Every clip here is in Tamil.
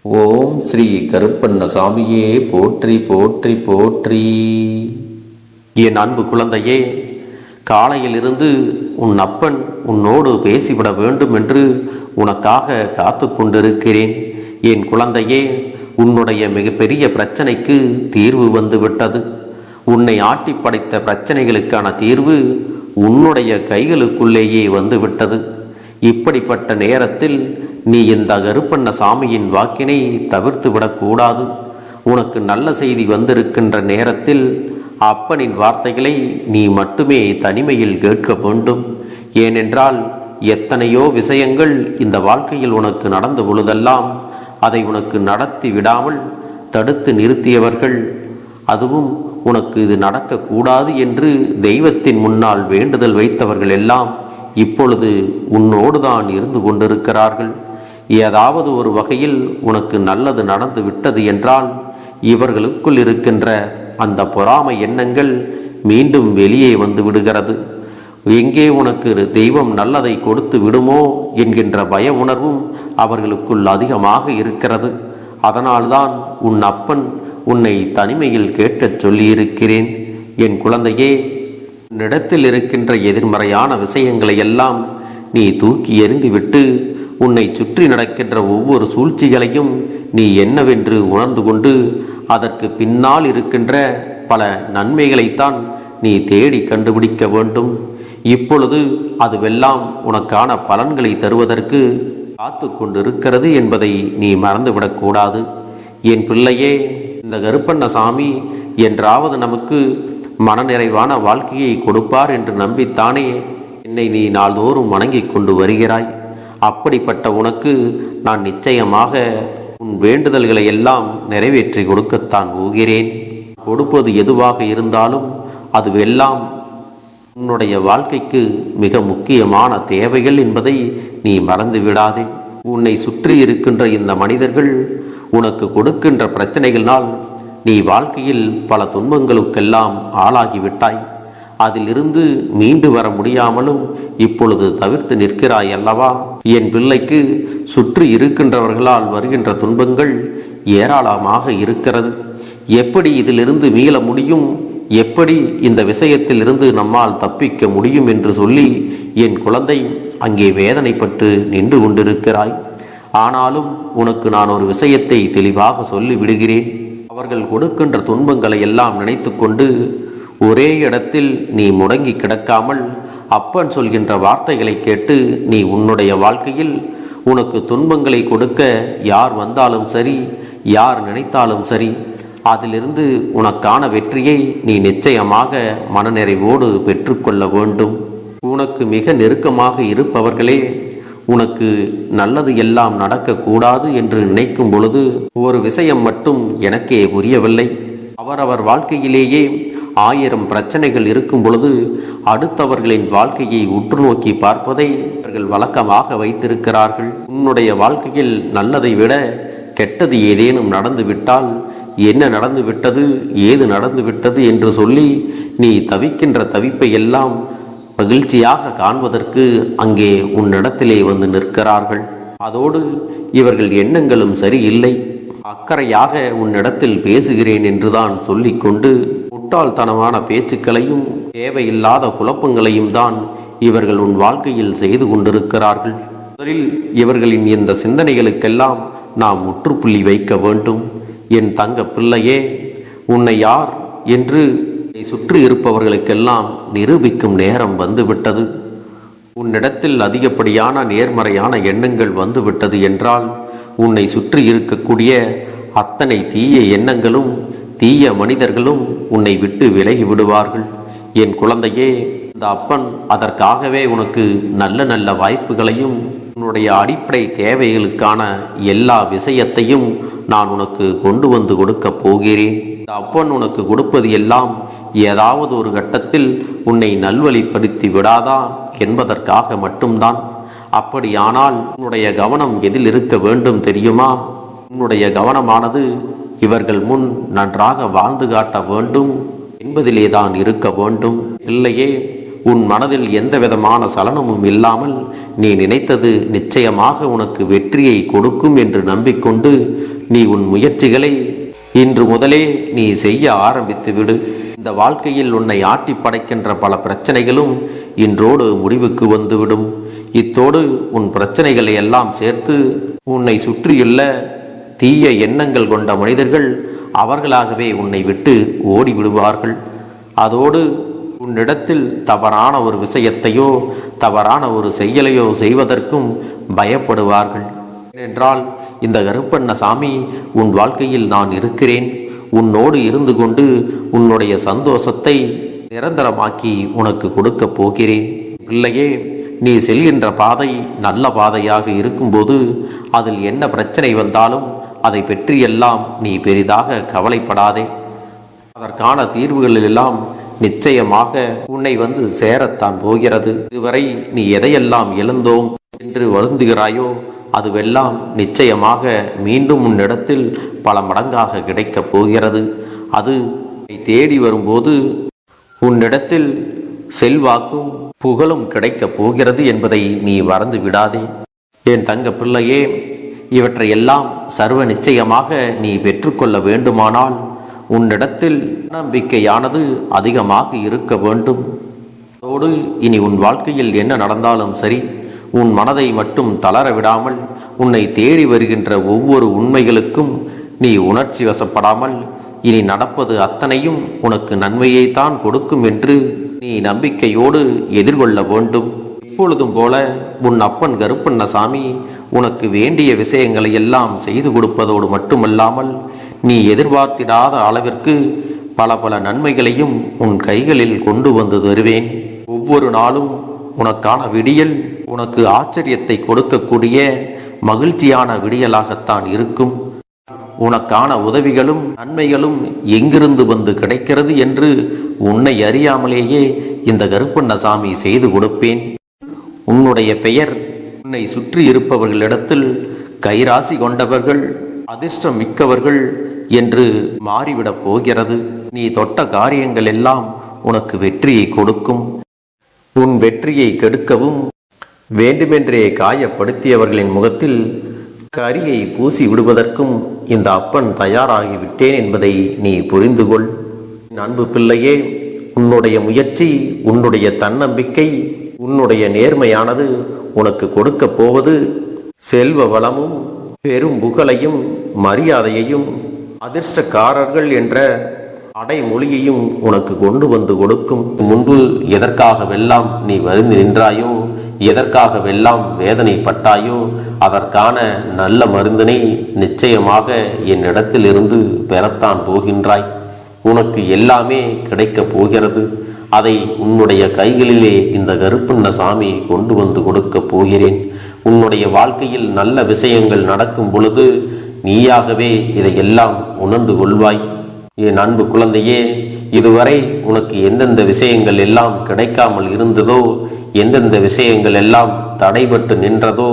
ஓம் ஸ்ரீ கருப்பண்ணசாமியே போற்றி போற்றி போற்றி. என் அன்பு குழந்தையே, காலையிலிருந்து உன் அப்பன் உன்னோடு பேசிவிட வேண்டும் என்று உனக்காக காத்து கொண்டிருக்கிறேன். என் குழந்தையே, உன்னுடைய மிகப்பெரிய பிரச்சனைக்கு தீர்வு வந்துவிட்டது. உன்னை ஆட்டி படைத்த பிரச்சனைகளுக்கான தீர்வு உன்னுடைய கைகளுக்குள்ளேயே வந்துவிட்டது. இப்படிப்பட்ட நேரத்தில் நீ இந்த கருப்பண்ணசாமியின் வாக்கினை தவிர்த்து விடக்கூடாது. உனக்கு நல்ல செய்தி வந்திருக்கின்ற நேரத்தில் அப்பனின் வார்த்தைகளை நீ மட்டுமே தனிமையில் கேட்க வேண்டும். ஏனென்றால் எத்தனையோ விஷயங்கள் இந்த வாழ்க்கையில் உனக்கு நடந்த பொழுதெல்லாம் அதை உனக்கு நடத்தி விடாமல் தடுத்து நிறுத்தியவர்கள், அதுவும் உனக்கு இது நடக்கக்கூடாது என்று தெய்வத்தின் முன்னால் வேண்டுதல் வைத்தவர்கள் எல்லாம் இப்பொழுது உன்னோடுதான் இருந்து கொண்டிருக்கிறார்கள். ஏதாவது ஒரு வகையில் உனக்கு நல்லது நடந்து விட்டது என்றால் இவர்களுக்குள் இருக்கின்ற அந்த பொறாமை எண்ணங்கள் மீண்டும் வெளியே வந்து விடுகிறது. எங்கே உனக்கு தெய்வம் நல்லதை கொடுத்து விடுமோ என்கின்ற பய உணர்வும் அவர்களுக்குள் அதிகமாக இருக்கிறது. அதனால்தான் உன் அப்பன் உன்னை தனிமையில் கேட்கச் சொல்லியிருக்கிறேன். என் குழந்தையே, உன்னிடத்தில் இருக்கின்ற எதிர்மறையான விஷயங்களை எல்லாம் நீ தூக்கி எறிந்துவிட்டு உன்னை சுற்றி நடக்கின்ற ஒவ்வொரு சூழ்ச்சிகளையும் நீ என்னவென்று உணர்ந்து கொண்டு அதற்கு பின்னால் இருக்கின்ற பல நன்மைகளைத்தான் நீ தேடி கண்டுபிடிக்க வேண்டும். இப்பொழுது அதுவெல்லாம் உனக்கான பலன்களை தருவதற்கு காத்து கொண்டிருக்கிறது என்பதை நீ மறந்துவிடக்கூடாது. என் பிள்ளையே, இந்த கருப்பண்ணசாமி என்றாவது நமக்கு மனநிறைவான வாழ்க்கையை கொடுப்பார் என்று நம்பித்தானே என்னை நீ நாள்தோறும் வணங்கிக் கொண்டு வருகிறாய். அப்படிப்பட்ட உனக்கு நான் நிச்சயமாக உன் வேண்டுதல்களை எல்லாம் நிறைவேற்றி கொடுக்கத்தான் போகிறேன். கொடுப்பது எதுவாக இருந்தாலும் அதுவெல்லாம் உன்னுடைய வாழ்க்கைக்கு மிக முக்கியமான தேவைகள் என்பதை நீ மறந்து விடாதே. உன்னை சுற்றி இருக்கின்ற இந்த மனிதர்கள் உனக்கு கொடுக்கின்ற பிரச்சனைகளினால் நீ வாழ்க்கையில் பல துன்பங்களுக்கெல்லாம் ஆளாகிவிட்டாய். அதிலிருந்து மீண்டு வர முடியாமலும் இப்பொழுது தவிர்த்து நிற்கிறாய் அல்லவா? என் பிள்ளைக்கு சுற்றி இருக்கின்றவர்களால் வருகின்ற துன்பங்கள் ஏராளமாக இருக்கிறது. எப்படி இதிலிருந்து மீள முடியும், எப்படி இந்த விஷயத்தில் இருந்து நம்மால் தப்பிக்க முடியும் என்று சொல்லி என் குழந்தை அங்கே வேதனைப்பட்டு நின்று கொண்டிருக்கிறாய். ஆனாலும் உனக்கு நான் ஒரு விஷயத்தை தெளிவாக சொல்லி விடுகிறேன். அவர்கள் கொடுக்கின்ற துன்பங்களை எல்லாம் நினைத்து கொண்டு ஒரே இடத்தில் நீ முடங்கி கிடக்காமல் அப்பன் சொல்கின்ற வார்த்தைகளை கேட்டு நீ உன்னுடைய வாழ்க்கையில் உனக்கு துன்பங்களை கொடுக்க யார் வந்தாலும் சரி, யார் நினைத்தாலும் சரி, அதிலிருந்து உனக்கான வெற்றியை நீ நிச்சயமாக மனநிறைவோடு பெற்றுக்கொள்ள வேண்டும். உனக்கு மிக நெருக்கமாக இருப்பவர்களே உனக்கு நல்லது எல்லாம் நடக்கக்கூடாது என்று நினைக்கும் பொழுது ஒரு விஷயம் மட்டும் எனக்கே புரியவில்லை. அவரவர் வாழ்க்கையிலேயே 1000 பிரச்சனைகள் இருக்கும் பொழுது அடுத்தவர்களின் வாழ்க்கையை உற்று நோக்கி பார்ப்பதை அவர்கள் வழக்கமாக வைத்திருக்கிறார்கள். உன்னுடைய வாழ்க்கையில் நல்லதை விட கெட்டது ஏதேனும் நடந்து விட்டால் என்ன நடந்து விட்டது, ஏது நடந்து விட்டது என்று சொல்லி நீ தவிக்கின்ற தவிப்பை எல்லாம் மகிழ்ச்சியாக காண்பதற்கு அங்கே உன்னிடத்திலே வந்து நிற்கிறார்கள். அதோடு இவர்கள் எண்ணங்களும் சரியில்லை. அக்கறையாக உன்னிடத்தில் பேசுகிறேன் என்றுதான் சொல்லிக்கொண்டு முட்டாள்தனமான பேச்சுக்களையும் தேவையில்லாத குழப்பங்களையும் தான் இவர்கள் உன் வாழ்க்கையில் செய்து கொண்டிருக்கிறார்கள். முதலில் இவர்களின் இந்த சிந்தனைகளுக்கெல்லாம் நாம் முற்றுப்புள்ளி வைக்க வேண்டும். என் தங்க பிள்ளையே, உன்னை யார் என்று சுற்றி இருப்பவர்களுக்கெல்லாம் நிரூபிக்கும் நேரம் வந்துவிட்டது. உன்னிடத்தில் அதிகப்படியான நேர்மறையான எண்ணங்கள் வந்துவிட்டது என்றால் உன்னை சுற்றி இருக்கக்கூடிய அத்தனை தீய எண்ணங்களும் தீய மனிதர்களும் உன்னை விட்டு விலகி விடுவார்கள். என் குழந்தையே, இந்த அப்பன் அதற்காகவே உனக்கு நல்ல நல்ல வாய்ப்புகளையும் உன்னுடைய அடிப்படை தேவைகளுக்கான எல்லா விஷயத்தையும் நான் உனக்கு கொண்டு வந்து கொடுக்க போகிறேன். இந்த அப்பன் உனக்கு கொடுப்பது எல்லாம் ஏதாவது ஒரு கட்டத்தில் உன்னை நல்வழிப்படுத்தி விடாதா என்பதற்காக மட்டும்தான். அப்படியானால் உன்னுடைய கவனம் எதில் இருக்க வேண்டும் தெரியுமா? உன்னுடைய கவனமானது இவர்கள் முன் நன்றாக வாழ்ந்து காட்ட வேண்டும் என்பதிலேதான் இருக்க வேண்டும். இல்லையே உன் மனதில் எந்த விதமான சலனமும் இல்லாமல் நீ நினைத்தது நிச்சயமாக உனக்கு வெற்றியை கொடுக்கும் என்று நம்பிக்கொண்டு நீ உன் முயற்சிகளை இன்று முதலே நீ செய்ய ஆரம்பித்து விடு. இந்த வாழ்க்கையில் உன்னை ஆட்டி படைக்கின்ற பல பிரச்சனைகளும் இன்றோடு முடிவுக்கு வந்துவிடும். இத்தோடு உன் பிரச்சனைகளை எல்லாம் சேர்த்து உன்னை சுற்றியுள்ள தீய எண்ணங்கள் கொண்ட மனிதர்கள் அவர்களாகவே உன்னை விட்டு ஓடிவிடுவார்கள். அதோடு உன்னிடத்தில் தவறான ஒரு விஷயத்தையோ தவறான ஒரு செயலையோ செய்வதற்கும் பயப்படுவார்கள். ஏனென்றால் இந்த கருப்பண்ணசாமி உன் வாழ்க்கையில் நான் இருக்கிறேன், உன்னோடு இருந்து கொண்டு உன்னுடைய சந்தோஷத்தை நிரந்தரமாக்கி உனக்கு கொடுக்க போகிறேன். பிள்ளையே, நீ செல்கின்ற பாதை நல்ல பாதையாக இருக்கும்போது அதில் என்ன பிரச்சனை வந்தாலும் அதை பற்றியெல்லாம் நீ பெரிதாக கவலைப்படாதே. அதற்கான தீர்வுகளில் எல்லாம் நிச்சயமாக உன்னை வந்து சேரத்தான் போகிறது. இதுவரை நீ எதையெல்லாம் இழந்தோம் என்று வருந்துகிறாயோ அதுவெல்லாம் நிச்சயமாக மீண்டும் உன்னிடத்தில் பல மடங்காக கிடைக்கப் போகிறது. அது தேடி வரும்போது உன்னிடத்தில் செல்வாக்கும் புகழும் கிடைக்கப் போகிறது என்பதை நீ மறந்து விடாதே. என் தங்க பிள்ளையே, இவற்றையெல்லாம் சர்வ நிச்சயமாக நீ பெற்றுக்கொள்ள வேண்டுமானால் உன்னிடத்தில் நம்பிக்கையானது அதிகமாக இருக்க வேண்டும். அதோடு இனி உன் வாழ்க்கையில் என்ன நடந்தாலும் சரி, உன் மனதை மட்டும் தளர விடாமல் உன்னை தேடி வருகின்ற ஒவ்வொரு உண்மைகளுக்கும் நீ உணர்ச்சி வசப்படாமல் இனி நடப்பது அத்தனையும் உனக்கு நன்மையைத்தான் கொடுக்கும் என்று நீ நம்பிக்கையோடு எதிர்கொள்ள வேண்டும். எப்பொழுதும் போல உன் அப்பன் கருப்பண்ணசாமி உனக்கு வேண்டிய விஷயங்களை எல்லாம் செய்து கொடுப்பதோடு மட்டுமல்லாமல் நீ எதிர்பார்த்திடாத அளவிற்கு பல பல நன்மைகளையும் உன் கைகளில் கொண்டு வந்து தருவேன். ஒவ்வொரு நாளும் உனக்கான விடியல் உனக்கு ஆச்சரியத்தை கொடுக்கக்கூடிய மகிழ்ச்சியான விடியலாகத்தான் இருக்கும். உனக்கான உதவிகளும் நன்மைகளும் எங்கிருந்து வந்து கிடைக்கிறது என்று உன்னை அறியாமலேயே இந்த கருப்பண்ணசாமி செய்து கொடுப்பேன். உன்னுடைய பெயர் உன்னை சுற்றி இருப்பவர்களிடத்தில் கைராசி கொண்டவர்கள், அதிர்ஷ்டம் மிக்கவர்கள் என்று மாறிவிடப் போகிறது. நீ தொட்ட காரியங்கள் எல்லாம் உனக்கு வெற்றியை கொடுக்கும். உன் வெற்றியை கெடுக்கவும் வேண்டுமென்றே காயப்படுத்தியவர்களின் முகத்தில் கரியை பூசி விடுவதற்கும் இந்த அப்பன் தயாராகிவிட்டேன் என்பதை நீ புரிந்து கொள். அன்பு பிள்ளையே, உன்னுடைய முயற்சி, உன்னுடைய தன்னம்பிக்கை, உன்னுடைய நேர்மையானது உனக்கு கொடுக்க போவது செல்வ வளமும் பெரும் புகழையும் மரியாதையையும் அதிர்ஷ்டக்காரர்கள் என்ற அடைமொழியையும் உனக்கு கொண்டு வந்து கொடுக்கும். முன்பு எதற்காகவெல்லாம் நீ வருந்தி நின்றாயோ, எதற்காகவெல்லாம் வேதனைப்பட்டாயோ அதற்கான நல்ல மருந்தினை நிச்சயமாக என்னிடத்தில் இருந்து பெறத்தான் போகின்றாய். உனக்கு எல்லாமே கிடைக்கப் போகிறது. அதை உன்னுடைய கைகளிலே இந்த கருப்பண்ணசாமி கொண்டு வந்து கொடுக்க போகிறேன். உன்னுடைய வாழ்க்கையில் நல்ல விஷயங்கள் நடக்கும் பொழுது நீயாகவே இதையெல்லாம் உணர்ந்து கொள்வாய். என் அன்பு குழந்தையே, இதுவரை உனக்கு எந்தெந்த விஷயங்கள் எல்லாம் கிடைக்காமல் இருந்ததோ, எந்தெந்த விஷயங்கள் எல்லாம் தடைபட்டு நின்றதோ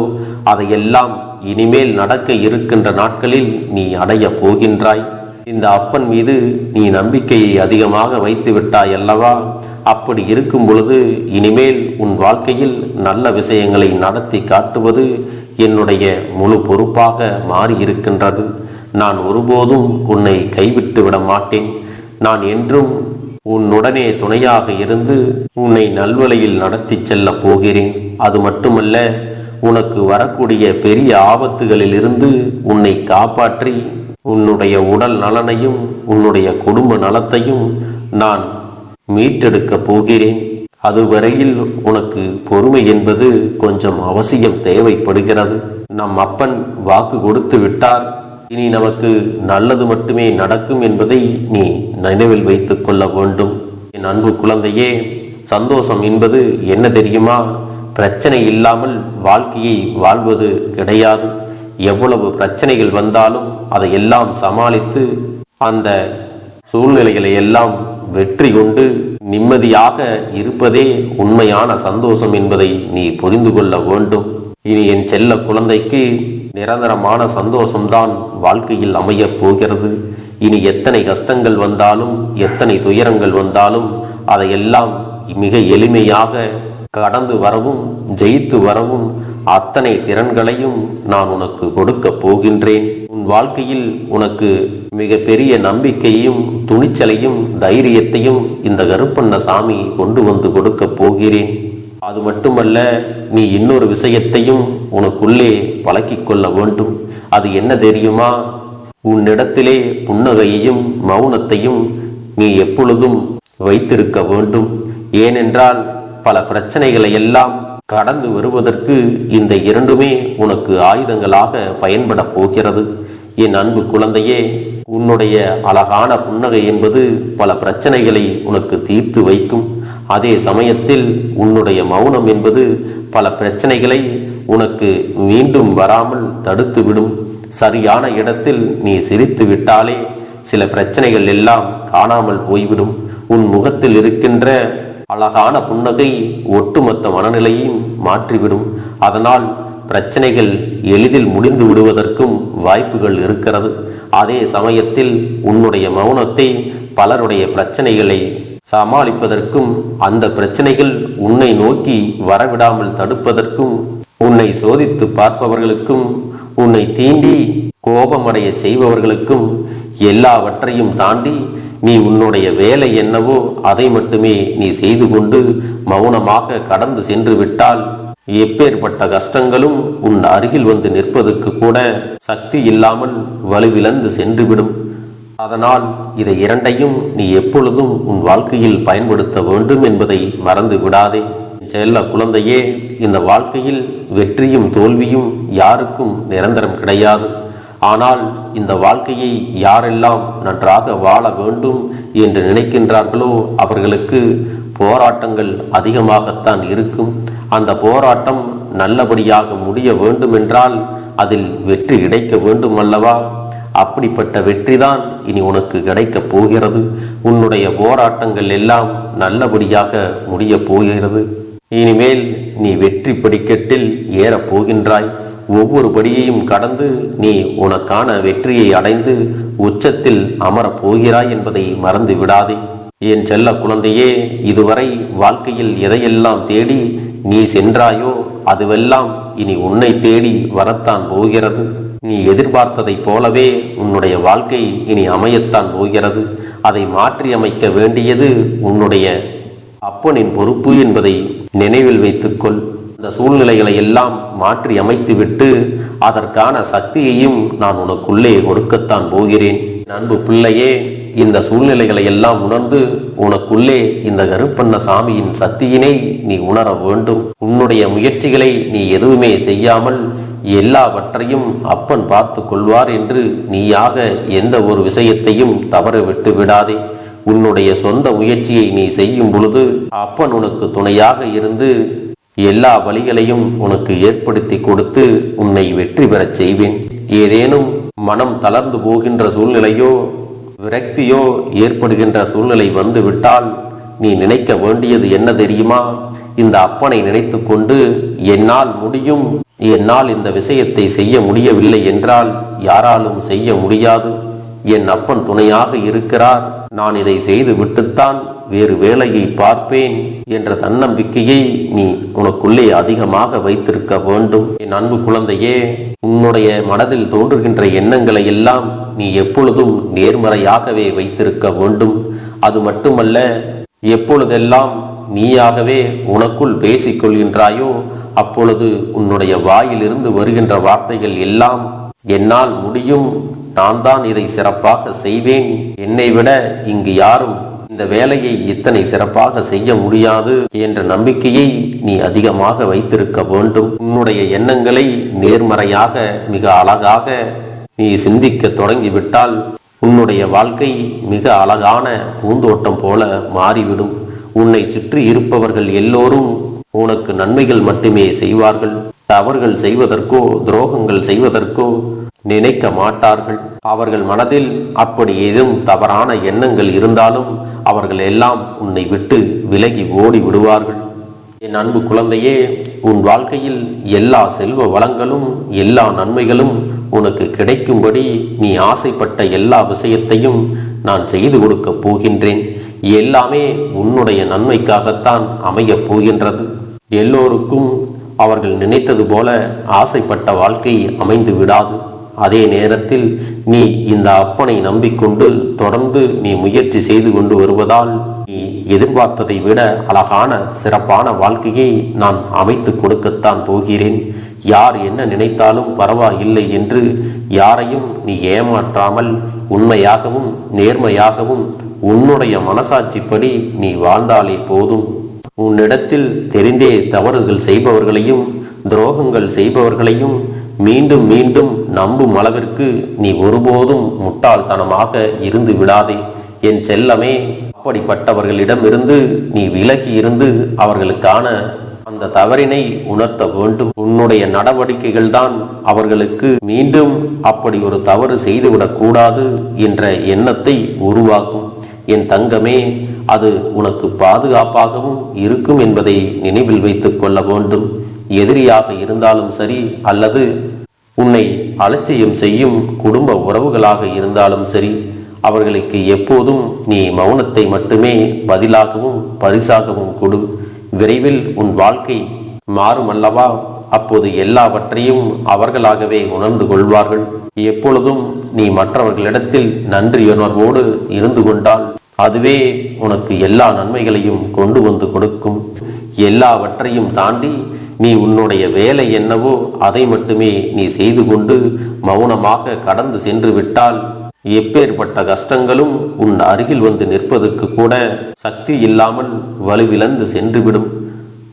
அதையெல்லாம் இனிமேல் நடக்க இருக்கின்ற நாட்களில் நீ அடைய போகின்றாய். இந்த அப்பன் மீது நீ நம்பிக்கையை அதிகமாக வைத்து விட்டாய் அல்லவா? அப்படி இருக்கும் பொழுது இனிமேல் உன் வாழ்க்கையில் நல்ல விஷயங்களை நடத்தி காட்டுவது என்னுடைய முழு பொறுப்பாக மாறியிருக்கின்றது. நான் ஒருபோதும் உன்னை கைவிட்டு விட மாட்டேன். நான் என்றும் உன்னுடனே துணையாக இருந்து உன்னை நல்வழியில் நடத்தி செல்ல போகிறேன். அது மட்டுமல்ல, உனக்கு வரக்கூடிய பெரிய ஆபத்துகளில் இருந்து உன்னை காப்பாற்றி உன்னுடைய உடல் நலனையும் உன்னுடைய குடும்ப நலத்தையும் நான் மீட்டெடுக்க போகிறேன். அதுவரையில் உனக்கு பொறுமை என்பது கொஞ்சம் அவசியம் தேவைப்படுகிறது. நம் அப்பன் வாக்கு கொடுத்து விட்டார். இனி நமக்கு நல்லது மட்டுமே நடக்கும் என்பதை நீ நினைவில் வைத்துக் கொள்ள வேண்டும். என் அன்பு குழந்தையே, சந்தோஷம் என்பது என்ன தெரியுமா? பிரச்சனை இல்லாமல் வாழ்க்கையை வாழ்வது கிடையாது. எவ்வளவு பிரச்சனைகள் வந்தாலும் அதையெல்லாம் சமாளித்து அந்த சூழ்நிலைகளை எல்லாம் வெற்றி கொண்டு நிம்மதியாக இருப்பதே உண்மையான சந்தோஷம் என்பதை நீ புரிந்து கொள்ள வேண்டும். இனி என் செல்ல குழந்தைக்கு நிரந்தரமான சந்தோஷம்தான் வாழ்க்கையில் அமையப் போகிறது. இனி எத்தனை கஷ்டங்கள் வந்தாலும், எத்தனை துயரங்கள் வந்தாலும் அதையெல்லாம் மிக எளிமையாக கடந்து வரவும் ஜெயித்து வரவும் அத்தனை திறன்களையும் நான் உனக்கு கொடுக்க போகின்றேன். உன் வாழ்க்கையில் உனக்கு மிக பெரிய நம்பிக்கையும் துணிச்சலையும் தைரியத்தையும் இந்த கருப்பண்ணசாமி கொண்டு வந்து கொடுக்க போகிறேன். அது மட்டுமல்ல, நீ இன்னொரு விஷயத்தையும் உனக்குள்ளே பழக்கிக் கொள்ள வேண்டும். அது என்ன தெரியுமா? உன்னிடத்திலே புன்னகையையும் மௌனத்தையும் நீ எப்பொழுதும் வைத்திருக்க வேண்டும். ஏனென்றால் பல பிரச்சனைகளை எல்லாம் கடந்து வருவதற்கு இந்த இரண்டுமே உனக்கு ஆயுதங்களாக பயன்பட போகிறது. என் அன்பு குழந்தையே, உன்னுடைய அழகான புன்னகை என்பது பல பிரச்சனைகளை உனக்கு தீர்த்து வைக்கும். அதே சமயத்தில் உன்னுடைய மௌனம் என்பது பல பிரச்சனைகளை உனக்கு மீண்டும் வராமல் தடுத்துவிடும். சரியான இடத்தில் நீ சிரித்து விட்டாலே சில பிரச்சனைகள் எல்லாம் காணாமல் போய்விடும். உன் முகத்தில் இருக்கின்ற அழகான புன்னகை ஒட்டுமொத்த மனநிலையையும் மாற்றிவிடும். அதனால் பிரச்சனைகள் எளிதில் முடிந்து விடுவதற்கும் வாய்ப்புகள் இருக்கிறது. அதே சமயத்தில் உன்னுடைய மௌனத்தை பலருடைய பிரச்சனைகளை சமாளிப்பதற்கும் அந்த பிரச்சனைகள் உன்னை நோக்கி வரவிடாமல் தடுப்பதற்கும் உன்னை சோதித்து பார்ப்பவர்களுக்கும் உன்னை தீண்டி கோபமடைய செய்பவர்களுக்கும் எல்லாவற்றையும் தாண்டி நீ உன்னுடைய வேலை என்னவோ அதை மட்டுமே நீ செய்து கொண்டு மௌனமாக கடந்து சென்று விட்டால் எப்பேற்பட்ட கஷ்டங்களும் உன் அருகில் வந்து நிற்பதற்கு கூட சக்தி இல்லாமல் வலுவிழந்து சென்றுவிடும். அதனால் இதை இரண்டையும் நீ எப்பொழுதும் உன் வாழ்க்கையில் பயன்படுத்த வேண்டும் என்பதை மறந்து விடாதே. செல்ல குழந்தையே, இந்த வாழ்க்கையில் வெற்றியும் தோல்வியும் யாருக்கும் நிரந்தரம் கிடையாது. ஆனால் இந்த வாழ்க்கையை யாரெல்லாம் நன்றாக வாழ வேண்டும் என்று நினைக்கின்றார்களோ அவர்களுக்கு போராட்டங்கள் அதிகமாகத்தான் இருக்கும். அந்த போராட்டம் நல்லபடியாக முடிய வேண்டுமென்றால் அதில் வெற்றி கிடைக்க வேண்டும் அல்லவா? அப்படிப்பட்ட வெற்றிதான் இனி உனக்கு கிடைக்கப் போகிறது. உன்னுடைய போராட்டங்கள் எல்லாம் நல்லபடியாக முடிய போகிறது. இனிமேல் நீ வெற்றி படிக்கட்டில் ஏறப் போகின்றாய். ஒவ்வொரு படியையும் கடந்து நீ உனக்கான வெற்றியை அடைந்து உச்சத்தில் அமரப் போகிறாய் என்பதை மறந்து விடாதே. என் செல்ல குழந்தையே, இதுவரை வாழ்க்கையில் எதையெல்லாம் தேடி நீ சென்றாயோ அதுவெல்லாம் இனி உன்னை தேடி வரத்தான் போகிறது. நீ எதிர்பார்த்ததைப் போலவே உன்னுடைய வாழ்க்கை இனி அமையத்தான் போகிறது. அதை மாற்றி அமைக்க வேண்டியது உன்னுடைய அப்பனின் பொறுப்பு என்பதை நினைவில் வைத்துக்கொள். இந்த சூழ்நிலைகளை எல்லாம் மாற்றி அமைத்துவிட்டு அதற்கான சக்தியையும் நான் உனக்குள்ளே கொடுக்கத்தான் போகிறேன். அன்பு பிள்ளையே, இந்த சூழ்நிலைகளை எல்லாம் உணர்ந்து உனக்குள்ளே இந்த கருப்பண்ணசாமியின் சக்தியினை நீ உணர வேண்டும். உன்னுடைய முயற்சிகளை நீ எதுவுமே செய்யாமல் எல்லாவற்றையும் அப்பன் பார்த்து கொள்வார் என்று நீயாக எந்த ஒரு விஷயத்தையும் தவற விட்டு விடாதே. உன்னுடைய சொந்த முயற்சியை நீ செய்யும் பொழுது அப்பன் உனக்கு துணையாக இருந்து எல்லா வழிகளையும் உனக்கு ஏற்படுத்தி கொடுத்து உன்னை வெற்றி பெறச் செய்வேன். ஏதேனும் மனம் தளர்ந்து போகின்ற சூழ்நிலையோ விரக்தியோ ஏற்படுகின்ற சூழ்நிலை வந்து விட்டால் நீ நினைக்க வேண்டியது என்ன தெரியுமா? இந்த அப்பனை நினைத்து கொண்டு என்னால் முடியும், என்னால் இந்த விஷயத்தை செய்ய முடியவில்லை என்றால் யாராலும் செய்ய முடியாது, என் அப்பன் துணையாக இருக்கிறார், நான் இதை செய்து விட்டுத்தான் வேறு வேலையை பார்ப்பேன் என்ற தன்னம்பிக்கையை நீ உனக்குள்ளே அதிகமாக வைத்திருக்க வேண்டும். என் அன்பு குழந்தையே, உன்னுடைய மனதில் தோன்றுகின்ற எண்ணங்களை எல்லாம் நீ எப்பொழுதும் நேர்மறையாகவே வைத்திருக்க வேண்டும். அது மட்டுமல்ல, எப்பொழுதெல்லாம் நீயாகவே உனக்குள் பேசிக் கொள்கின்றாயோ அப்பொழுது உன்னுடைய வாயிலிருந்து வருகின்ற வார்த்தைகள் எல்லாம் என்னால் முடியும், நான் தான் இதை சிறப்பாக செய்வேன், என்னை விட இங்கு யாரும் இந்த வேலையை இத்தனை சிறப்பாக செய்ய முடியாது என்ற நம்பிக்கையை நீ அதிகமாக வைத்திருக்க வேண்டும். உன்னுடைய எண்ணங்களை நேர்மறையாக மிக அழகாக நீ சிந்திக்க தொடங்கிவிட்டால் உன்னுடைய வாழ்க்கை மிக அழகான பூந்தோட்டம் போல மாறிவிடும். உன்னை சுற்றி இருப்பவர்கள் எல்லோரும் உனக்கு நன்மைகள் மட்டுமே செய்வார்கள். தவறுகள் செய்வதற்கோ துரோகங்கள் செய்வதற்கோ நினைக்க மாட்டார்கள். அவர்கள் மனதில் அப்படி ஏதும் தவறான எண்ணங்கள் இருந்தாலும் அவர்கள் எல்லாம் உன்னை விட்டு விலகி ஓடி விடுவார்கள். என் அன்பு குழந்தையே, உன் வாழ்க்கையில் எல்லா செல்வ வளங்களும் எல்லா நன்மைகளும் உனக்கு கிடைக்கும்படி நீ ஆசைப்பட்ட எல்லா விஷயத்தையும் நான் செய்து கொடுக்க போகின்றேன். எல்லாமே உன்னுடைய நன்மைக்காகத்தான் அமையப் போகின்றது. எல்லோருக்கும் அவர்கள் நினைத்தது போல ஆசைப்பட்ட வாழ்க்கை அமைந்து விடாது. அதே நேரத்தில் நீ இந்த அப்பனை நம்பிக்கொண்டு தொடர்ந்து நீ முயற்சி செய்து கொண்டு வருவதால் நீ எதிர்பார்த்ததை விட அழகான சிறப்பான வாழ்க்கையை நான் அமைத்து கொடுக்கத்தான் போகிறேன். யார் என்ன நினைத்தாலும் பரவாயில்லை என்று யாரையும் நீ ஏமாற்றாமல் உண்மையாகவும் நேர்மையாகவும் உன்னுடைய மனசாட்சிப்படி நீ வாழ்ந்தாலே போதும். உன்னிடத்தில் தெரிந்தே தவறுகள் செய்பவர்களையும் துரோகங்கள் செய்பவர்களையும் மீண்டும் மீண்டும் நம்பும் அளவிற்கு நீ ஒருபோதும் முட்டாள்தனமாக இருந்து விடாதே என் செல்லமே. அப்படிப்பட்டவர்களிடமிருந்து நீ விலகி இருந்து அவர்களுக்கான அந்த தவறினை உணர்த்த வேண்டும். உன்னுடைய நடவடிக்கைகள் தான் அவர்களுக்கு மீண்டும் அப்படி ஒரு தவறு செய்துவிடக் கூடாது என்ற எண்ணத்தை உருவாக்கும். என் தங்கமே, அது உனக்கு பாதுகாப்பாகவும் இருக்கும் என்பதை நினைவில் வைத்துக் கொள்ள வேண்டும். எதிரியாக இருந்தாலும் சரி அல்லது உன்னை அலட்சியம் செய்யும் குடும்ப உறவுகளாக இருந்தாலும் சரி, அவர்களுக்கு எப்போதும் நீ மௌனத்தை மட்டுமே பதிலாகவும் பரிசாகவும் கொடு. விரைவில் உன் வாழ்க்கை மாறும் அல்லவா? அப்போது எல்லாவற்றையும் அவர்களாகவே உணர்ந்து கொள்வார்கள். எப்பொழுதும் நீ மற்றவர்களிடத்தில் நன்றியுணர்வோடு இருந்து கொண்டால் அதுவே உனக்கு எல்லா நன்மைகளையும் கொண்டு வந்து கொடுக்கும். எல்லாவற்றையும் தாண்டி நீ உன்னுடைய வேலை என்னவோ அதை மட்டுமே நீ செய்து கொண்டு மௌனமாக கடந்து சென்று விட்டால் எப்பேற்பட்ட கஷ்டங்களும் உன் அருகில் வந்து நிற்பதற்கு கூட சக்தி இல்லாமல் வலுவிழந்து சென்றுவிடும்.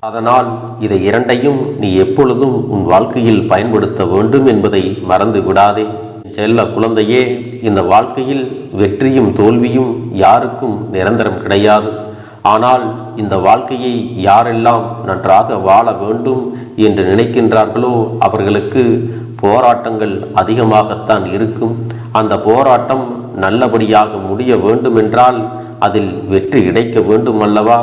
அதனால் இதை இரண்டையும் நீ எப்பொழுதும் உன் வாழ்க்கையில் பயன்படுத்த வேண்டும் என்பதை மறந்து விடாதே. செல்ல குழந்தையே, இந்த வாழ்க்கையில் வெற்றியும் தோல்வியும் யாருக்கும் நிரந்தரம் கிடையாது. ஆனால் இந்த வாழ்க்கையை யாரெல்லாம் நன்றாக வாழ வேண்டும் என்று நினைக்கின்றார்களோ அவர்களுக்கு போராட்டங்கள் அதிகமாகத்தான் இருக்கும். அந்த போராட்டம் நல்லபடியாக முடிய வேண்டுமென்றால் அதில் வெற்றி கிடைக்க வேண்டும் அல்லவா?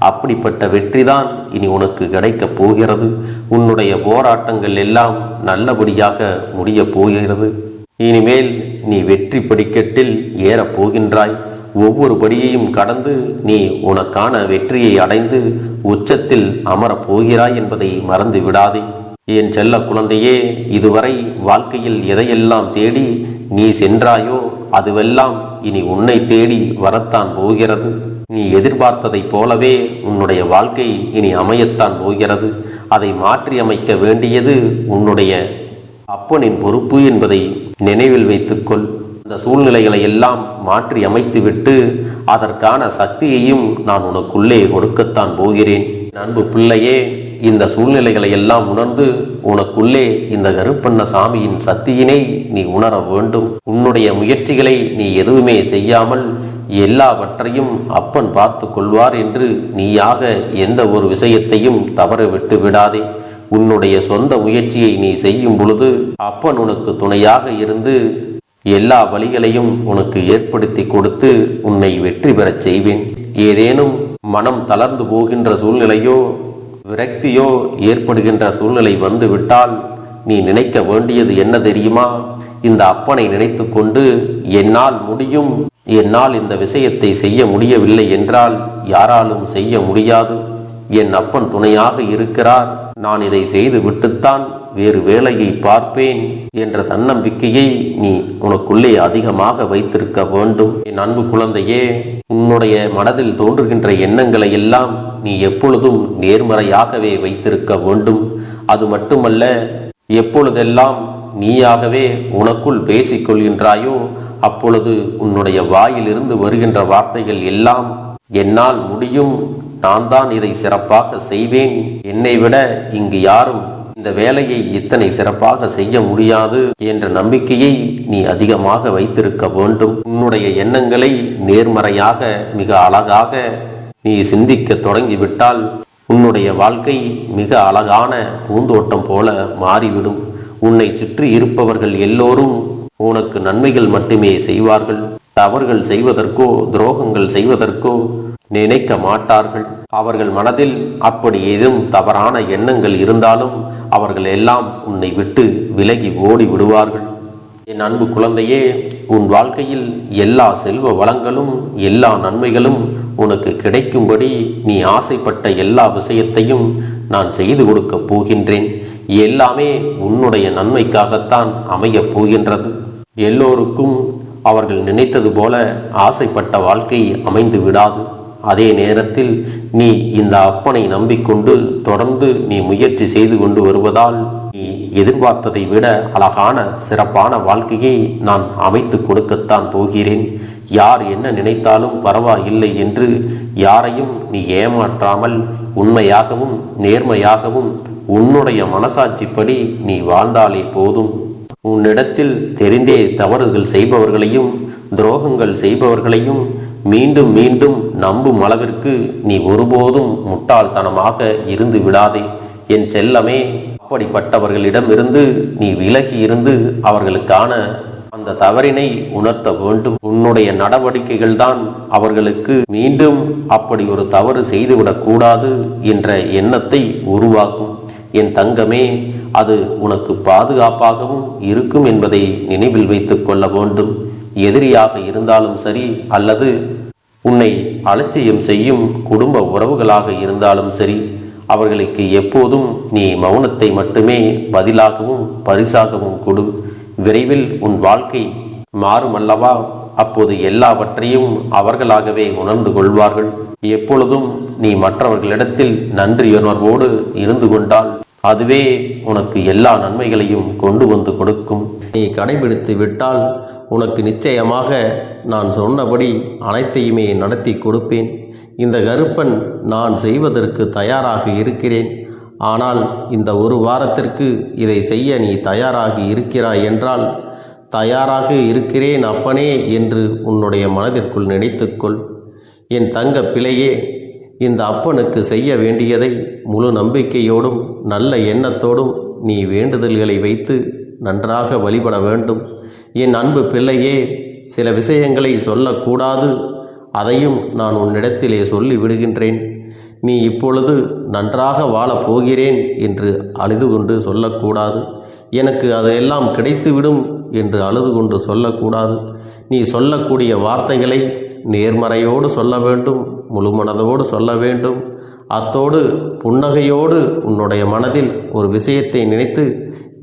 அப்படிப்பட்ட வெற்றிதான் இனி உனக்கு கிடைக்கப் போகிறது. உன்னுடைய போராட்டங்கள் எல்லாம் நல்லபடியாக முடிய போகிறது. இனிமேல் நீ வெற்றி படிக்கட்டில் ஏறப் போகின்றாய். ஒவ்வொரு படியையும் கடந்து நீ உனக்கான வெற்றியை அடைந்து உச்சத்தில் அமரப் போகிறாய் என்பதை மறந்து விடாதே. என் செல்ல குழந்தையே, இதுவரை வாழ்க்கையில் எதையெல்லாம் தேடி நீ சென்றாயோ அதுவெல்லாம் இனி உன்னை தேடி வரத்தான் போகிறது. நீ எதிர்பார்த்ததைப் போலவே உன்னுடைய வாழ்க்கை இனி அமையத்தான் போகிறது. அதை மாற்றி அமைக்க வேண்டியது உன்னுடைய அப்பனின் பொறுப்பு என்பதை நினைவில் வைத்துக்கொள். அந்த சூழ்நிலைகளை எல்லாம் மாற்றி அமைத்துவிட்டு அதற்கான சக்தியையும் நான் உனக்குள்ளே கொடுக்கத்தான் போகிறேன். அன்பு பிள்ளையே, இந்த சூழ்நிலைகளை எல்லாம் உணர்ந்து உனக்குள்ளே இந்த கருப்பண்ண சாமியின் சக்தியினை நீ உணர வேண்டும். உன்னுடைய முயற்சிகளை நீ எதுவுமே செய்யாமல் எல்லாவற்றையும் அப்பன் பார்த்து கொள்வார் என்று நீயாக எந்த ஒரு விஷயத்தையும் தவற விட்டு விடாதே. உன்னுடைய சொந்த முயற்சியை நீ செய்யும் பொழுது அப்பன் உனக்கு துணையாக இருந்து எல்லா வழிகளையும் உனக்கு ஏற்படுத்தி கொடுத்து உன்னை வெற்றி பெறச் செய்வேன். ஏதேனும் மனம் தளர்ந்து போகின்ற சூழ்நிலையோ விரக்தியோ ஏற்படுகின்ற சூழ்நிலை வந்து விட்டால் நீ நினைக்க வேண்டியது என்ன தெரியுமா? இந்த அப்பனை நினைத்து கொண்டு என்னால் முடியும், என்னால் இந்த விஷயத்தை செய்ய முடியவில்லை என்றால் யாராலும் செய்ய முடியாது, என் அப்பன் துணையாக இருக்கிறார், நான் இதை செய்து விட்டுத்தான் வேறு வேலையை பார்ப்பேன் என்ற தன்னம்பிக்கையை நீ உனக்குள்ளே அதிகமாக வைத்திருக்க வேண்டும். என் அன்பு குழந்தையே, உன்னுடைய மனதில் தோன்றுகின்ற எண்ணங்களை எல்லாம் நீ எப்பொழுதும் நேர்மறையாகவே வைத்திருக்க வேண்டும். அது மட்டுமல்ல, எப்பொழுதெல்லாம் நீயாகவே உனக்குள் பேசிக்கொள்கின்றாயோ அப்பொழுது உன்னுடைய வாயிலிருந்து வருகின்ற வார்த்தைகள் எல்லாம் என்னால் முடியும், நான் தான் இதை சிறப்பாக செய்வேன், என்னை விட இங்கு யாரும் இந்த வேலையை இத்தனை சிறப்பாக செய்ய முடியாது என்ற நம்பிக்கையை நீ அதிகமாக வைத்திருக்க வேண்டும். உன்னுடைய எண்ணங்களை நேர்மறையாக மிக அழகாக நீ சிந்திக்க தொடங்கிவிட்டால் உன்னுடைய வாழ்க்கை மிக அழகான பூந்தோட்டம் போல மாறிவிடும். உன்னை சுற்றி இருப்பவர்கள் எல்லோரும் உனக்கு நன்மைகள் மட்டுமே செய்வார்கள். தவறுகள் செய்வதற்கோ துரோகங்கள் செய்வதற்கோ நினைக்க மாட்டார்கள். அவர்கள் மனதில் அப்படி ஏதும் தவறான எண்ணங்கள் இருந்தாலும் அவர்கள் எல்லாம் உன்னை விட்டு விலகி ஓடி விடுவார்கள். என் அன்பு குழந்தையே, உன் வாழ்க்கையில் எல்லா செல்வ வளங்களும் எல்லா நன்மைகளும் உனக்கு கிடைக்கும்படி நீ ஆசைப்பட்ட எல்லா விஷயத்தையும் நான் செய்து கொடுக்கப் போகின்றேன். எல்லாமே உன்னுடைய நன்மைக்காகத்தான் அமையப் போகின்றது. எல்லோருக்கும் அவர்கள் நினைத்தது போல ஆசைப்பட்ட வாழ்க்கை அமைந்து விடாது. அதே நேரத்தில் நீ இந்த அப்பனை நம்பிக்கொண்டு தொடர்ந்து நீ முயற்சி செய்து கொண்டு வருவதால் நீ எதிர்பார்த்ததை விட அழகான சிறப்பான வாழ்க்கையை நான் அமைத்து கொடுக்கத்தான் போகிறேன். யார் என்ன நினைத்தாலும் பரவாயில்லை என்று யாரையும் நீ ஏமாற்றாமல் உண்மையாகவும் நேர்மையாகவும் உன்னுடைய மனசாட்சிப்படி நீ வாழ்ந்தாலே போதும். உன்னிடத்தில் தெரிந்தே தவறுகள் செய்பவர்களையும் துரோகங்கள் செய்பவர்களையும் மீண்டும் மீண்டும் நம்பும் அளவிற்கு நீ ஒருபோதும் முட்டாள்தனமாக இருந்து விடாதே என் செல்லமே. அப்படிப்பட்டவர்களிடமிருந்து நீ விலகி இருந்து அவர்களுக்கான அந்த தவறினை உணர்த்த வேண்டும். உன்னுடைய நடவடிக்கைகள் தான் அவர்களுக்கு மீண்டும் அப்படி ஒரு தவறு செய்துவிடக் கூடாது என்ற எண்ணத்தை உருவாக்கும். என் தங்கமே, அது உனக்கு பாதுகாப்பாகவும் இருக்கும் என்பதை நினைவில் வைத்துக் கொள்ள வேண்டும். எதிரியாக இருந்தாலும் சரி அல்லது உன்னை அலட்சியம் செய்யும் குடும்ப உறவுகளாக இருந்தாலும் சரி, அவர்களுக்கு எப்போதும் நீ மௌனத்தை மட்டுமே பதிலாகவும் பரிசாகவும் கொடு. விரைவில் உன் வாழ்க்கை மாறுமல்லவா? அப்போது எல்லாவற்றையும் அவர்களாகவே உணர்ந்து கொள்வார்கள். எப்பொழுதும் நீ மற்றவர்களிடத்தில் நன்றியுணர்வோடு இருந்து கொண்டால் அதுவே உனக்கு எல்லா நன்மைகளையும் கொண்டு வந்து கொடுக்கும். நீ கடைபிடித்து விட்டால் உனக்கு நிச்சயமாக நான் சொன்னபடி அனைத்தையுமே நடத்தி கொடுப்பேன். இந்த கருப்பன் நான் செய்வதற்கு தயாராக இருக்கிறேன். ஆனால் இந்த ஒரு வாரத்திற்கு இதை செய்ய நீ தயாராகி இருக்கிறாய் என்றால், தயாராக இருக்கிறேன் அப்பனே என்று உன்னுடைய மனதிற்குள் நினைத்துக்கொள். என் தங்க பிள்ளையே, இந்த அப்பனுக்கு செய்ய வேண்டியதை முழு நம்பிக்கையோடும் நல்ல எண்ணத்தோடும் நீ வேண்டுதல்களை வைத்து நன்றாக வழிபட வேண்டும். என் அன்பு பிள்ளையே, சில விஷயங்களை சொல்லக்கூடாது, அதையும் நான் உன்னிடத்திலே சொல்லி விடுகின்றேன். நீ இப்பொழுது நன்றாக வாழப் போகிறேன் என்று அழுது கொண்டு சொல்லக்கூடாது. எனக்கு அதையெல்லாம் கிடைத்துவிடும் என்று அழுது கொண்டு சொல்லக்கூடாது. நீ சொல்லக்கூடிய வார்த்தைகளை நேர்மறையோடு சொல்ல வேண்டும், முழு மனதோடு சொல்ல வேண்டும். அத்தோடு புன்னகையோடு உன்னுடைய மனதில் ஒரு விஷயத்தை நினைத்து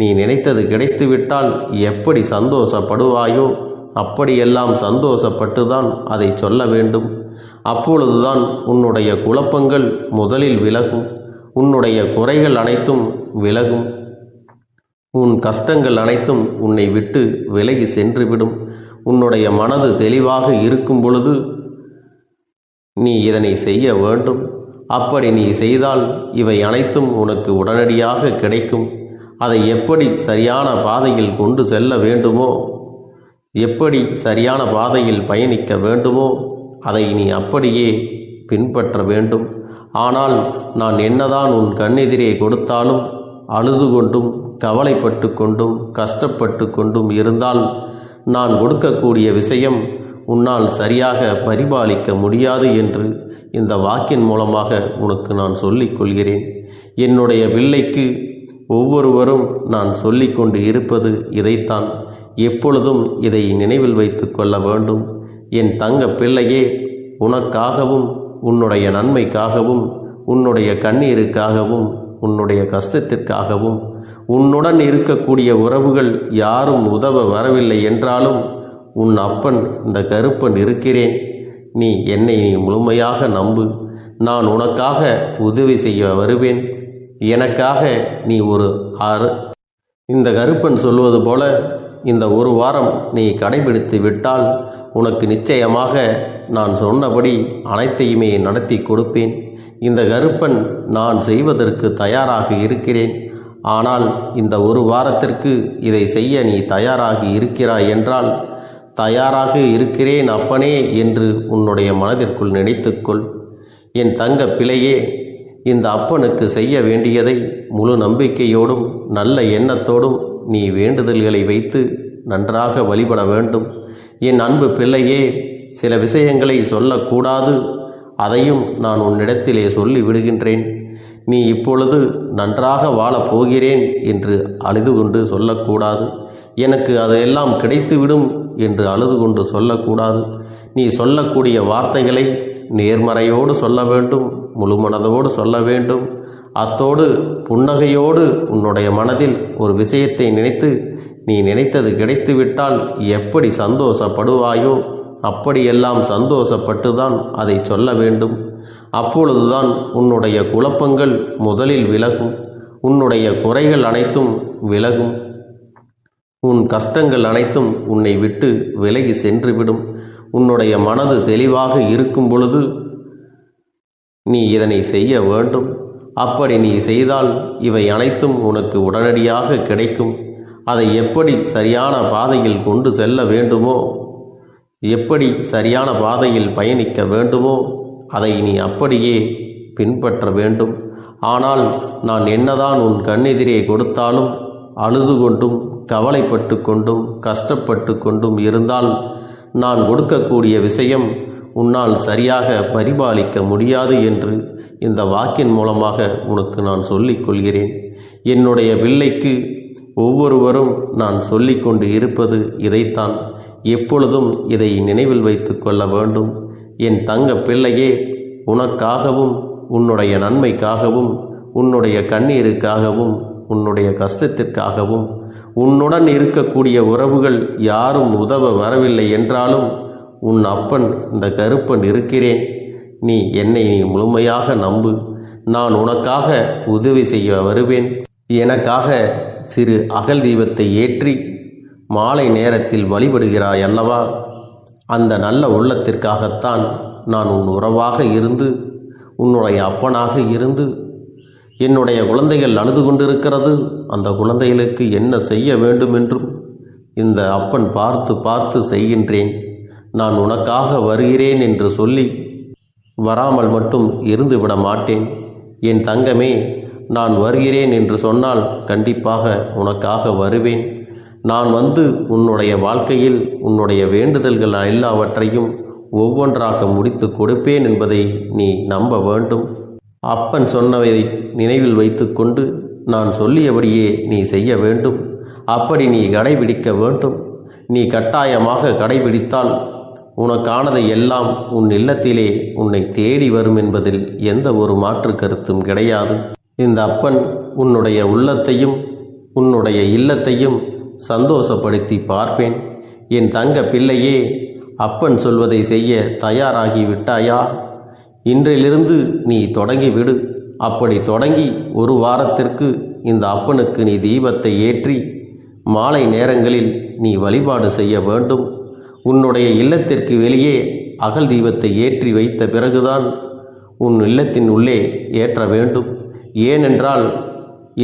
நீ நினைத்தது கிடைத்துவிட்டால் எப்படி சந்தோஷப்படுவாயோ அப்படியெல்லாம் சந்தோஷப்பட்டுதான் அதை சொல்ல வேண்டும். அப்பொழுதுதான் உன்னுடைய குழப்பங்கள் முதலில் விலகும், உன்னுடைய குறைகள் அனைத்தும் விலகும், உன் கஷ்டங்கள் அனைத்தும் உன்னை விட்டு விலகி சென்றுவிடும். உன்னுடைய மனது தெளிவாக இருக்கும் பொழுது நீ இதனை செய்ய வேண்டும். அப்படி நீ செய்தால் இவை அனைத்தும் உனக்கு உடனடியாக கிடைக்கும். அதை எப்படி சரியான பாதையில் கொண்டு செல்ல வேண்டுமோ, எப்படி சரியான பாதையில் பயணிக்க வேண்டுமோ அதை நீ அப்படியே பின்பற்ற வேண்டும். ஆனால் நான் என்னதான் உன் கண்ணெதிரே கொடுத்தாலும் அழுது கொண்டும் கவலைப்பட்டு கொண்டும் கஷ்டப்பட்டு கொண்டும் இருந்தால் நான் கொடுக்கக்கூடிய விஷயம் உன்னால் சரியாக பரிபாலிக்க முடியாது என்று இந்த வாக்கின் மூலமாக உனக்கு நான் சொல்லிக் கொள்கிறேன். என்னுடைய பிள்ளைக்கு ஒவ்வொருவரும் நான் சொல்லிக்கொண்டு இருப்பது இதைத்தான். எப்பொழுதும் இதை நினைவில் வைத்து கொள்ள வேண்டும். என் தங்க பிள்ளையே, உனக்காகவும் உன்னுடைய நன்மைக்காகவும் உன்னுடைய கண்ணீருக்காகவும் உன்னுடைய கஷ்டத்திற்காகவும் உன்னுடன் இருக்கக்கூடிய உறவுகள் யாரும் உதவ வரவில்லை என்றாலும் உன் அப்பன் இந்த கருப்பன் இருக்கிறேன். நீ என்னை முழுமையாக நம்பு. நான் உனக்காக உதவி செய்ய வருவேன். எனக்காக நீ ஒரு இந்த கருப்பன் சொல்வது போல இந்த ஒரு வாரம் நீ கடைபிடித்து விட்டால் உனக்கு நிச்சயமாக நான் சொன்னபடி அனைத்தையுமே நடத்தி கொடுப்பேன். இந்த கருப்பன் நான் செய்வதற்கு தயாராக இருக்கிறேன். ஆனால் இந்த ஒரு வாரத்திற்கு இதை செய்ய நீ தயாராகி இருக்கிறாய் என்றால், தயாராக இருக்கிறேன் அப்பனே என்று உன்னுடைய மனதிற்குள் நினைத்துக்கொள். என் தங்க பிள்ளையே, இந்த அப்பனுக்கு செய்ய வேண்டியதை முழு நம்பிக்கையோடும் நல்ல எண்ணத்தோடும் நீ வேண்டுதல்களை வைத்து நன்றாக வழிபட வேண்டும். என் அன்பு பிள்ளையே, சில விஷயங்களை சொல்லக்கூடாது, அதையும் நான் உன்னிடத்திலே சொல்லி விடுகின்றேன். நீ இப்பொழுது நன்றாக வாழப் போகிறேன் என்று அழுது கொண்டு சொல்லக்கூடாது. எனக்கு அதையெல்லாம் கிடைத்துவிடும் என்று அழுது கொண்டு சொல்லக்கூடாது. நீ சொல்லக்கூடிய வார்த்தைகளை நேர்மறையோடு சொல்ல வேண்டும், முழுமனதோடு சொல்ல வேண்டும். அத்தோடு புன்னகையோடு உன்னுடைய மனதில் ஒரு விஷயத்தை நினைத்து நீ நினைத்தது கிடைத்துவிட்டால் எப்படி சந்தோஷப்படுவாயோ அப்படியெல்லாம் சந்தோஷப்பட்டுதான் அதை சொல்ல வேண்டும். அப்பொழுதுதான் உன்னுடைய குழப்பங்கள் முதலில் விலகும், உன்னுடைய குறைகள் அனைத்தும் விலகும், உன் கஷ்டங்கள் அனைத்தும் உன்னை விட்டு விலகி சென்றுவிடும். உன்னுடைய மனது தெளிவாக இருக்கும் பொழுது நீ இதனை செய்ய வேண்டும். அப்படி நீ செய்தால் இவை அனைத்தும் உனக்கு உடனடியாக கிடைக்கும். அதை எப்படி சரியான பாதையில் கொண்டு செல்ல வேண்டுமோ, எப்படி சரியான பாதையில் பயணிக்க வேண்டுமோ அதை நீ அப்படியே பின்பற்ற வேண்டும். ஆனால் நான் என்னதான் உன் கண்ணெதிரே கொடுத்தாலும் அழுது கொண்டும் கவலைப்பட்டு கொண்டும் கஷ்டப்பட்டு கொண்டும் இருந்தால் நான் கொடுக்கக்கூடிய விஷயம் உன்னால் சரியாக பரிபாலிக்க முடியாது என்று இந்த வாக்கின் மூலமாக உனக்கு நான் சொல்லிக் கொள்கிறேன். என்னுடைய பிள்ளைக்கு ஒவ்வொருவரும் நான் சொல்லிக்கொண்டு இருப்பது இதைத்தான். எப்பொழுதும் இதை நினைவில் வைத்து கொள்ள வேண்டும். என் தங்க பிள்ளையே, உனக்காகவும் உன்னுடைய நன்மைக்காகவும் உன்னுடைய கண்ணீருக்காகவும் உன்னுடைய கஷ்டத்திற்காகவும் உன்னுடன் இருக்கக்கூடிய உறவுகள் யாரும் உதவ வரவில்லை என்றாலும் உன் அப்பன் இந்த கருப்பன் இருக்கிறேன். நீ என்னை முழுமையாக நம்பு. நான் உனக்காக உதவி செய்ய வருவேன். எனக்காக சிறு அகல் தீபத்தை ஏற்றி மாலை நேரத்தில் வழிபடுகிறாய் அல்லவா? அந்த நல்ல உள்ளத்திற்காகத்தான் நான் உன் உறவாக இருந்து உன்னுடைய அப்பனாக இருந்து என்னுடைய குழந்தைகள் அழுது கொண்டிருக்கிறது, அந்த குழந்தைகளுக்கு என்ன செய்ய வேண்டும் என்றும் இந்த அப்பன் பார்த்து பார்த்து செய்கின்றேன். நான் உனக்காக வருகிறேன் என்று சொல்லி வராமல் மட்டும் இருந்து விட மாட்டேன். என் தங்கமே, நான் வருகிறேன் என்று சொன்னால் கண்டிப்பாக உனக்காக வருவேன். நான் வந்து உன்னுடைய வாழ்க்கையில் உன்னுடைய வேண்டுதல்கள் எல்லாவற்றையும் ஒவ்வொன்றாக முடித்து கொடுப்பேன் என்பதை நீ நம்ப வேண்டும். அப்பன் சொன்னதை நினைவில் வைத்துக்கொண்டு நான் சொல்லியபடியே நீ செய்ய வேண்டும். அப்படி நீ கடைபிடிக்க வேண்டும். நீ கட்டாயமாக கடைபிடித்தால் உனக்கானதை எல்லாம் உன் இல்லத்திலே உன்னை தேடி வரும் என்பதில் எந்த ஒரு மாற்று கருத்தும் கிடையாது. இந்த அப்பன் உன்னுடைய உள்ளத்தையும் உன்னுடைய இல்லத்தையும் சந்தோஷப்படுத்தி பார்ப்பேன். என் தங்க பிள்ளையே, அப்பன் சொல்வதை செய்ய தயாராகி விட்டாயா? இன்றிலிருந்து நீ தொடங்கிவிடு. அப்படி தொடங்கி ஒரு வாரத்திற்கு இந்த அப்பனுக்கு நீ தீபத்தை ஏற்றி மாலை நேரங்களில் நீ வழிபாடு செய்ய வேண்டும். உன்னுடைய இல்லத்திற்கு வெளியே அகல் தீபத்தை ஏற்றி வைத்த பிறகுதான் உன் இல்லத்தின் உள்ளே ஏற்ற வேண்டும். ஏனென்றால்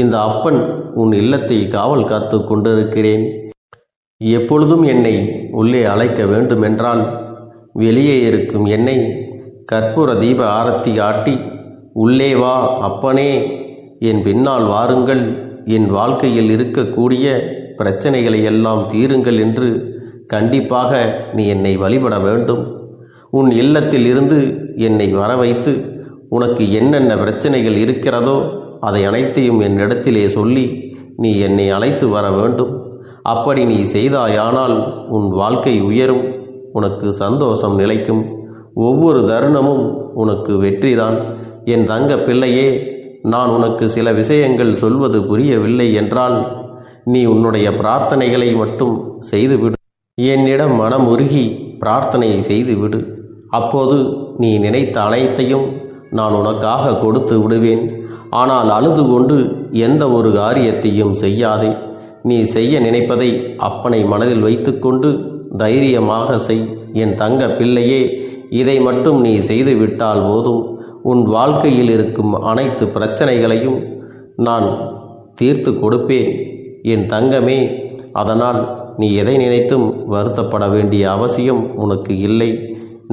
இந்த அப்பன் உன் இல்லத்தை காவல் காத்து கொண்டிருக்கிறேன். எப்பொழுதும் என்னை உள்ளே அழைக்க வேண்டுமென்றால் வெளியே இருக்கும் என்னை கற்பூர தீப ஆரத்தி ஆட்டி உள்ளே வா அப்பனே, என் பின்னால் வாருங்கள், என் வாழ்க்கையில் இருக்கக்கூடிய பிரச்சனைகளை எல்லாம் தீருங்கள் என்று கண்டிப்பாக நீ என்னை வழிபட வேண்டும். உன் இல்லத்தில் இருந்து என்னை வர வைத்து உனக்கு என்னென்ன பிரச்சனைகள் இருக்கிறதோ அதை அனைத்தையும் என்னிடத்திலே சொல்லி நீ என்னை அழைத்து வர வேண்டும். அப்படி நீ செய்தாயானால் உன் வாழ்க்கை உயரும், உனக்கு சந்தோஷம் நிலைக்கும், ஒவ்வொரு தருணமும் உனக்கு வெற்றிதான். என் தங்க பிள்ளையே, நான் உனக்கு சில விஷயங்கள் சொல்வது புரியவில்லை என்றால் நீ உன்னுடைய பிரார்த்தனைகளை மட்டும் செய்துவிடு. என்னிடம் மனமுருகி பிரார்த்தனை செய்துவிடு. அப்போது நீ நினைத்த அனைத்தையும் நான் உனக்காக கொடுத்து விடுவேன். ஆனால் அழுது கொண்டு எந்த ஒரு காரியத்தையும் செய்யாதே. நீ செய்ய நினைப்பதை அப்பனை மனதில் வைத்துக்கொண்டு தைரியமாக செய். என் தங்க பிள்ளையே, இதை மட்டும் நீ செய்துவிட்டால் போதும். உன் வாழ்க்கையில் இருக்கும் அனைத்து பிரச்சனைகளையும் நான் தீர்த்து கொடுப்பேன் என் தங்கமே. அதனால் நீ எதை நினைத்தும் வருத்தப்பட வேண்டிய அவசியம் உனக்கு இல்லை.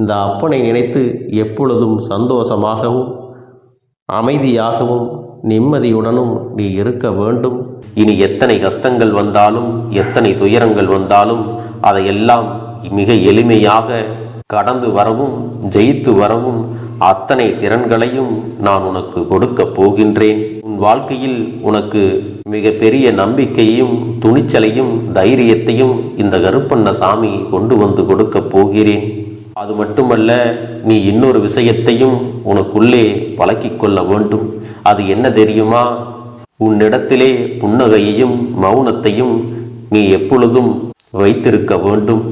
இந்த அப்பனை நினைத்து எப்பொழுதும் சந்தோஷமாகவும் அமைதியாகவும் நிம்மதியுடனும் நீ இருக்க வேண்டும். இனி எத்தனை கஷ்டங்கள் வந்தாலும் எத்தனை துயரங்கள் வந்தாலும் அதையெல்லாம் மிக எளிமையாக கடந்து வரவும் ஜெயித்து வரவும் அத்தனை திறன்களையும் நான் உனக்கு கொடுக்கப் போகின்றேன். உன் வாழ்க்கையில் உனக்கு மிக பெரிய நம்பிக்கையும் துணிச்சலையும் தைரியத்தையும் இந்த கருப்பண்ணசாமி கொண்டு வந்து கொடுக்கப் போகிறேன். அது மட்டுமல்ல, நீ இன்னொரு விஷயத்தையும் உனக்குள்ளே பழக்கிக் கொள்ள வேண்டும். அது என்ன தெரியுமா? உன்னிடத்திலே புன்னகையையும் மௌனத்தையும் நீ எப்பொழுதும் வைத்திருக்க வேண்டும்.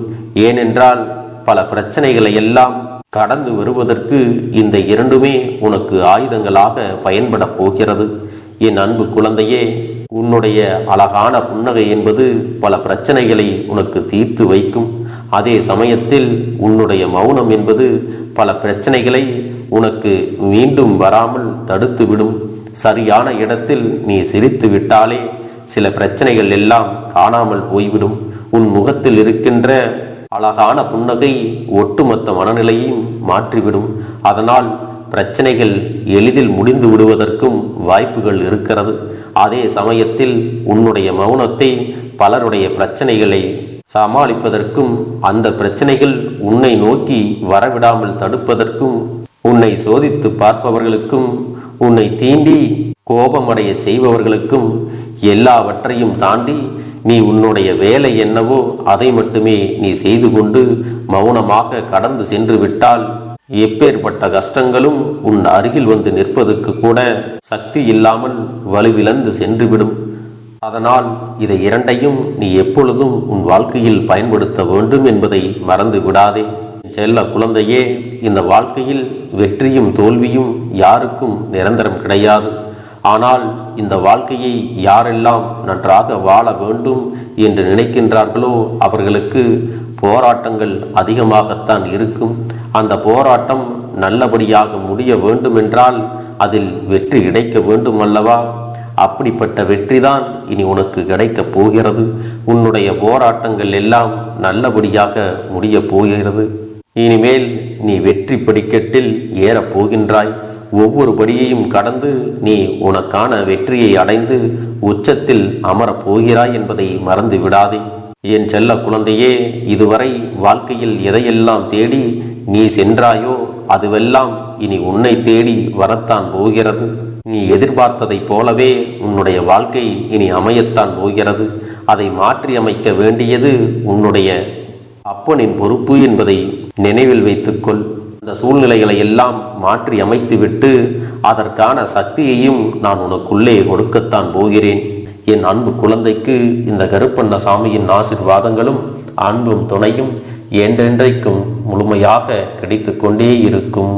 ஏனென்றால் பல பிரச்சனைகளை எல்லாம் கடந்து வருவதற்கு இந்த இரண்டுமே உனக்கு ஆயுதங்களாக பயன்பட போகிறது. என் அன்பு குழந்தையே, உன்னுடைய அழகான புன்னகை என்பது பல பிரச்சனைகளை உனக்கு தீர்த்து வைக்கும். அதே சமயத்தில் உன்னுடைய மௌனம் என்பது பல பிரச்சனைகளை உனக்கு மீண்டும் வராமல் தடுத்துவிடும். சரியான இடத்தில் நீ சிரித்து விட்டாலே சில பிரச்சனைகள் எல்லாம் காணாமல் போய்விடும். உன் முகத்தில் இருக்கின்ற அழகான புன்னகை ஒட்டுமொத்த மனநிலையையும் மாற்றிவிடும். அதனால் பிரச்சனைகள் எளிதில் முடிந்து விடுவதற்கும் வாய்ப்புகள் இருக்கிறது. அதே சமயத்தில் உன்னுடைய மௌனத்தை பலருடைய பிரச்சனைகளை சமாளிப்பதற்கும் அந்த பிரச்சனைகள் உன்னை நோக்கி வரவிடாமல் தடுப்பதற்கும் உன்னை சோதித்து பார்ப்பவர்களுக்கும் உன்னை தீண்டி கோபமடைய செய்பவர்களுக்கும் எல்லாவற்றையும் தாண்டி நீ உன்னுடைய வேலை என்னவோ அதை மட்டுமே நீ செய்து கொண்டு மௌனமாக கடந்து சென்று விட்டால் எப்பேற்பட்ட கஷ்டங்களும் உன் அருகில் வந்து நிற்பதற்கு கூட சக்தி இல்லாமல் வலுவிழந்து சென்றுவிடும். அதனால் இதை இரண்டையும் நீ எப்பொழுதும் உன் வாழ்க்கையில் பயன்படுத்த வேண்டும் என்பதை மறந்து விடாதே. செல்ல குழந்தையே, இந்த வாழ்க்கையில் வெற்றியும் தோல்வியும் யாருக்கும் நிரந்தரம் கிடையாது. ஆனால் இந்த வாழ்க்கையை யாரெல்லாம் நன்றாக வாழ வேண்டும் என்று நினைக்கின்றார்களோ அவர்களுக்கு போராட்டங்கள் அதிகமாகத்தான் இருக்கும். அந்த போராட்டம் நல்லபடியாக முடிய வேண்டுமென்றால் அதில் வெற்றி கிடைக்க வேண்டும் அல்லவா? அப்படிப்பட்ட வெற்றிதான் இனி உனக்கு கிடைக்கப் போகிறது. உன்னுடைய போராட்டங்கள் எல்லாம் நல்லபடியாக முடிய போகிறது. இனிமேல் நீ வெற்றி படிக்கட்டில் ஏறப் போகின்றாய். ஒவ்வொரு படியையும் கடந்து நீ உனக்கான வெற்றியை அடைந்து உச்சத்தில் அமரப் போகிறாய் என்பதை மறந்து விடாதே. என் செல்ல குழந்தையே, இதுவரை வாழ்க்கையில் எதையெல்லாம் தேடி நீ சென்றாயோ அதுவெல்லாம் இனி உன்னை தேடி வரத்தான் போகிறது. நீ எதிர்பார்த்ததைப் போலவே உன்னுடைய வாழ்க்கை இனி அமையத்தான் போகிறது. அதை மாற்றி அமைக்க வேண்டியது உன்னுடைய அப்பனின் பொறுப்பு என்பதை நினைவில் வைத்துக்கொள். அந்த சூழ்நிலைகளை எல்லாம் மாற்றி அமைத்துவிட்டு அதற்கான சக்தியையும் நான் உனக்குள்ளே கொடுக்கத்தான் போகிறேன். என் அன்பு குழந்தைக்கு இந்த கருப்பண்ணசாமியின் ஆசீர்வாதங்களும் அன்பும் துணையும் என்றென்றைக்கும் முழுமையாக கிடைத்து கொண்டே இருக்கும்.